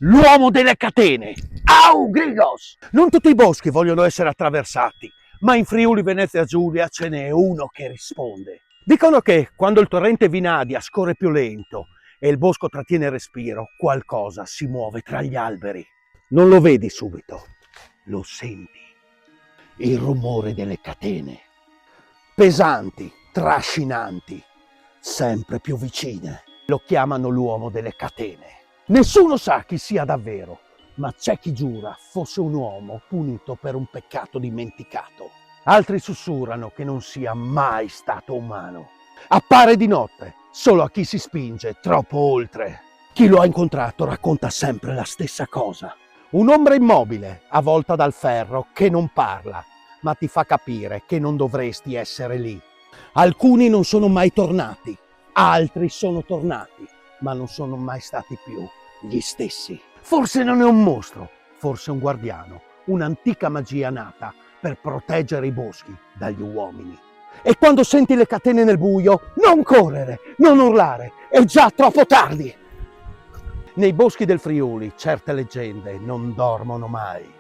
L'uomo delle catene! Au, Grillos! Non tutti i boschi vogliono essere attraversati, ma in Friuli Venezia Giulia ce n'è uno che risponde. Dicono che quando il torrente Vinadia scorre più lento e il bosco trattiene il respiro, qualcosa si muove tra gli alberi. Non lo vedi subito, lo senti. Il rumore delle catene. Pesanti, trascinanti, sempre più vicine. Lo chiamano l'uomo delle catene. Nessuno sa chi sia davvero, ma c'è chi giura fosse un uomo punito per un peccato dimenticato. Altri sussurrano che non sia mai stato umano. Appare di notte, solo a chi si spinge troppo oltre. Chi lo ha incontrato racconta sempre la stessa cosa. Un'ombra immobile, avvolta dal ferro, che non parla, ma ti fa capire che non dovresti essere lì. Alcuni non sono mai tornati, altri sono tornati, ma non sono mai stati più gli stessi. Forse non è un mostro, forse un guardiano, un'antica magia nata per proteggere i boschi dagli uomini. E quando senti le catene nel buio, non correre, non urlare, è già troppo tardi. Nei boschi del Friuli certe leggende non dormono mai.